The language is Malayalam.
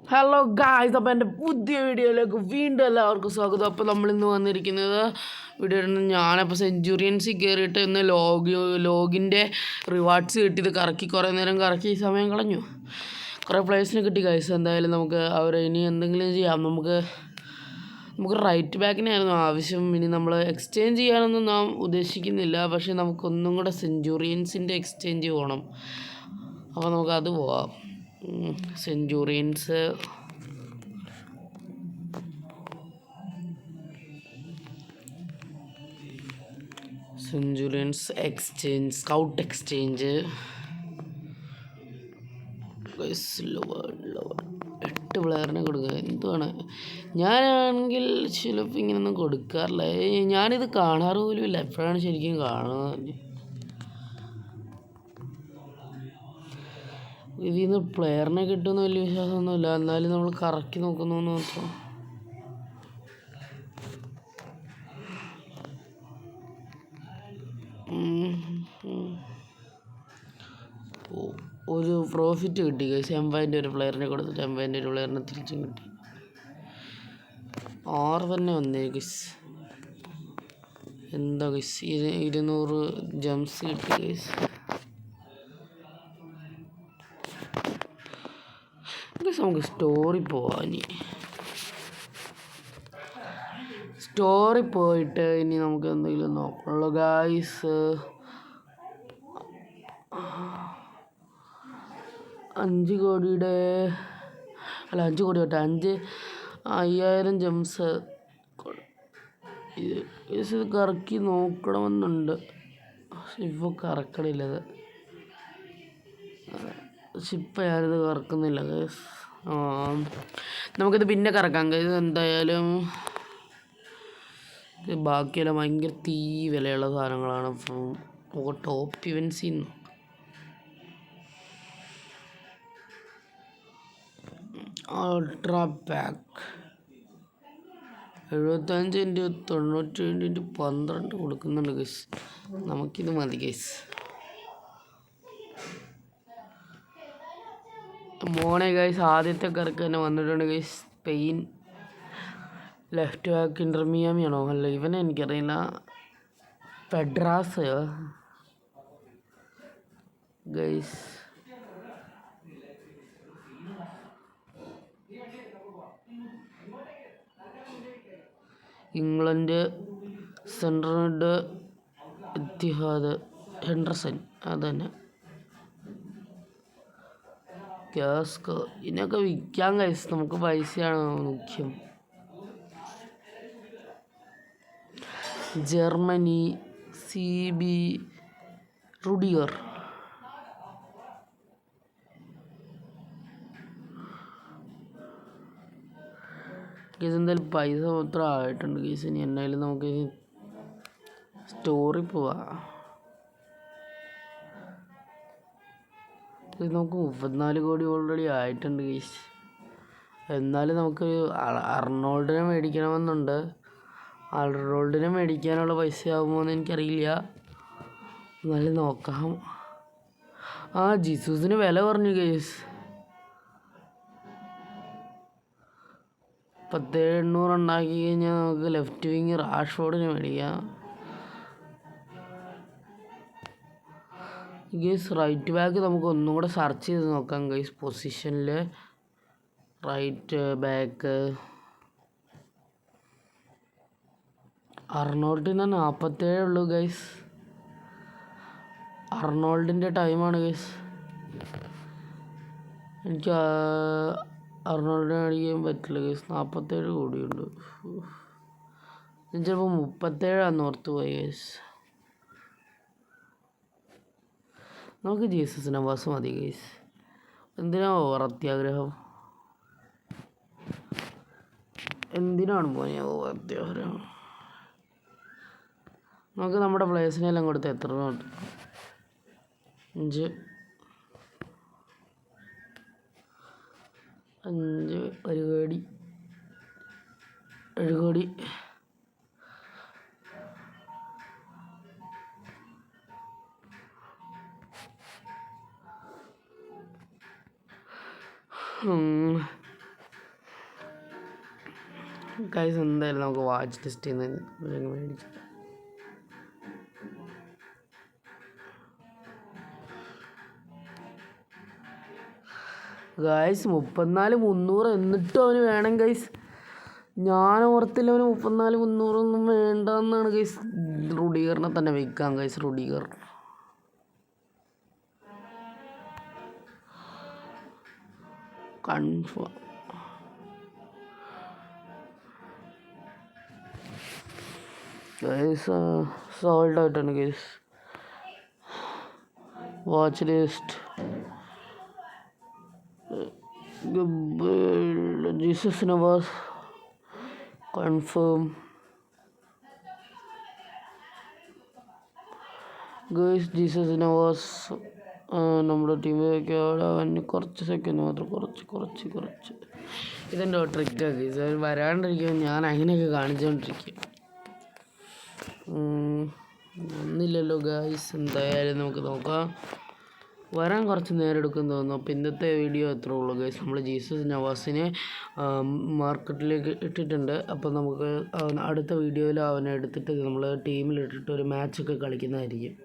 ഹലോ ഗായ്സ്, അപ്പോൾ എൻ്റെ പുതിയ വീഡിയോയിലേക്ക് വീണ്ടും എല്ലാവർക്കും സ്വാഗതം. അപ്പോൾ നമ്മളിന്ന് വന്നിരിക്കുന്നത് ഞാനപ്പോൾ സെഞ്ചുറിയൻസിൽ കയറിയിട്ട് ഇന്ന് ലോഗിൻ്റെ റിവാർഡ്സ് കിട്ടിയത് കറക്കി കുറേ നേരം കറക്കി സമയം കളഞ്ഞു. കുറേ പ്ലേയേഴ്സിനെ കിട്ടി ഗായ്സ്. എന്തായാലും നമുക്ക് അവരെ ഇനി എന്തെങ്കിലും ചെയ്യാം. നമുക്ക് റൈറ്റ് ബാക്കിനായിരുന്നു ആവശ്യം. ഇനി നമ്മൾ എക്സ്ചേഞ്ച് ചെയ്യാനൊന്നും നാം ഉദ്ദേശിക്കുന്നില്ല. പക്ഷേ നമുക്കൊന്നും കൂടെ സെഞ്ചുറിയൻസിൻ്റെ എക്സ്ചേഞ്ച് പോകണം. അപ്പോൾ നമുക്കത് പോവാം. സെഞ്ചുറിയൻസ് എക്സ്ചേഞ്ച്, സ്കൗട്ട് എക്സ്ചേഞ്ച് 8 പ്ലെയറിനെ കൊടുക്കുക. എന്തുവാണ്, ഞാനാണെങ്കിൽ ചിലപ്പോൾ ഇങ്ങനെയൊന്നും കൊടുക്കാറില്ല. ഞാനിത് കാണാറ് പോലുമില്ല. എപ്പോഴാണ് ശരിക്കും കാണുന്നത്? ഇതിൽ നിന്ന് പ്ലെയറിനെ കിട്ടുമെന്ന് വലിയ വിശ്വാസമൊന്നുമില്ല. എന്നാലും നമ്മൾ കറക്കി നോക്കുന്നു എന്ന് മാത്രം. ഒരു പ്രോഫിറ്റ് കിട്ടി ഗൈസ്. എംപൈൻ്റെ ഒരു പ്ലെയറിനെ കൊടുത്തിട്ട് എംപൈൻ്റെ ഒരു പ്ലെയറിനെ തിരിച്ചും കിട്ടി. 6 തന്നെ വന്നേ ഗൈസ്. എന്താ ഗൈസ്, 200 ജംസ് കിട്ടി ഗൈസ്. നമുക്ക് സ്റ്റോറി പോവാം. സ്റ്റോറി പോയിട്ട് ഇനി നമുക്ക് എന്തെങ്കിലും നോക്കണല്ലോ ഗായ്സ്. 5 കോടിയുടെ 5 കോടി തൊട്ട് 5000 ജംസ് ഇത് കറക്കി നോക്കണമെന്നുണ്ട്. ഇപ്പോൾ കറക്കണില്ലത്. ഇപ്പം ഞാനിത് കറക്കുന്നില്ല ഗൈസ്. നമുക്കിത് പിന്നെ കറക്കാം ഗൈസ്. എന്തായാലും ബാക്കിയെല്ലാം ഭയങ്കര വിലയുള്ള സാധനങ്ങളാണ്. അപ്പം ടോപ്പ് ഇവൻസിൽ അൾട്രാ പാക്ക് 75x97x12 കൊടുക്കുന്നുണ്ട് ഗൈസ്. നമുക്കിത് മതി ഗൈസ്. മോനെ ഗൈസ്, ആദ്യത്തെ കറക്ക് തന്നെ വന്നിട്ടുണ്ട് guys. Spain left back Inter മിയാമിയാണോ? അല്ല, ഇവനെ എനിക്കറിയില്ല. Pedraza guys. England central Etihad Henderson, അത് തന്നെ. ഗ്യാസ്കോ, ഇതിനൊക്കെ വിൽക്കാൻ ഗൈസ്. നമുക്ക് പൈസയാണ് മുഖ്യം. Germany CB റുഡിയർ. കേസ് എന്തായാലും പൈസ മാത്രം ആയിട്ടുണ്ട് കേസ്. ഇനി എന്നായാലും നമുക്ക് സ്റ്റോറി പോവാ. നമുക്ക് 34 കോടി ഓൾറെഡി ആയിട്ടുണ്ട് കേസ്. എന്നാലും നമുക്ക് അർണോൾഡിനെ മേടിക്കണമെന്നുണ്ട്. അർണോൾഡിനെ മേടിക്കാനുള്ള പൈസ ആകുമോ എന്ന് എനിക്കറിയില്ല. എന്നാലും നോക്കാം. ജീസസിന് വില പറഞ്ഞു കേസ്. 17,800 ഉണ്ടാക്കി കഴിഞ്ഞാൽ നമുക്ക് ലെഫ്റ്റ് വിങ് റാഷ്ഫോർഡിനെ മേടിക്കാം ഗൈസ്. റൈറ്റ് ബാക്ക് നമുക്ക് ഒന്നും കൂടെ സെർച്ച് ചെയ്ത് നോക്കാം ഗൈസ്. പൊസിഷനിൽ റൈറ്റ് ബാക്ക് അർണോൾഡിന് 47 ഉള്ളൂ ഗൈസ്. അർണോൾഡിൻ്റെ ടൈമാണ് ഗൈസ്. എനിക്ക് അർണോൾഡിനെ മേടിക്കാൻ പറ്റില്ല ഗൈസ്. 47 കോടിയുണ്ട്. ഞാൻ ചിലപ്പോൾ 37 ഓർത്ത് പോയി ഗൈസ്. നമുക്ക് ജീസസ് നവാസ് മതി ഗൈസ്. എന്തിനാ ഓവർ അത്യാഗ്രഹം? എന്തിനാണ് പോനെ ഓവർ അത്യാഗ്രഹം? നമുക്ക് നമ്മുടെ പ്ലേസിനെല്ലാം കൊടുത്ത് എത്ര രൂപ? 5 1 കോടി 7 കോടി. ഗൈസ് എന്തായാലും നമുക്ക് വാച്ച് ലിസ്റ്റ് ചെയ്യുന്നത് മേടിച്ചു. ഗൈസ് 34,300 എന്നിട്ടും അവന് വേണം ഗൈസ്. ഞാൻ ഓർത്തില്ല അവന് 34,300 വേണ്ടെന്നാണ് ഗൈസ്. റുഡിഗറിനെ തന്നെ വെക്കാം guys. Rudiger confirm. Guys sold ആയിട്ടാണ് guys. Watch list Jesus Navas confirm guys. Jesus Navas നമ്മുടെ ടീമിലേക്ക് അവന് കുറച്ച് സെക്കൻഡ് മാത്രം കുറച്ച് ഇതെൻ്റെ ട്രിക്കാണ് ഗൈസ്. അവർ വരാണ്ടിരിക്കും ഞാൻ അങ്ങനെയൊക്കെ കാണിച്ചുകൊണ്ടിരിക്കും. ഒന്നില്ലല്ലോ ഗൈസ്. എന്തായാലും നമുക്ക് നോക്കാം. വരാൻ കുറച്ച് നേരം എടുക്കും തോന്നുന്നു. അപ്പോൾ ഇന്നത്തെ വീഡിയോ എത്ര ഉള്ളൂ ഗൈസ്. നമ്മൾ ജീസസ് നവാസിനെ മാർക്കറ്റിലേക്ക് ഇട്ടിട്ടുണ്ട്. അപ്പോൾ നമുക്ക് അടുത്ത വീഡിയോയിൽ അവനെ എടുത്തിട്ട് നമ്മൾ ടീമിലിട്ടിട്ട് ഒരു മാച്ചൊക്കെ കളിക്കുന്നതായിരിക്കും.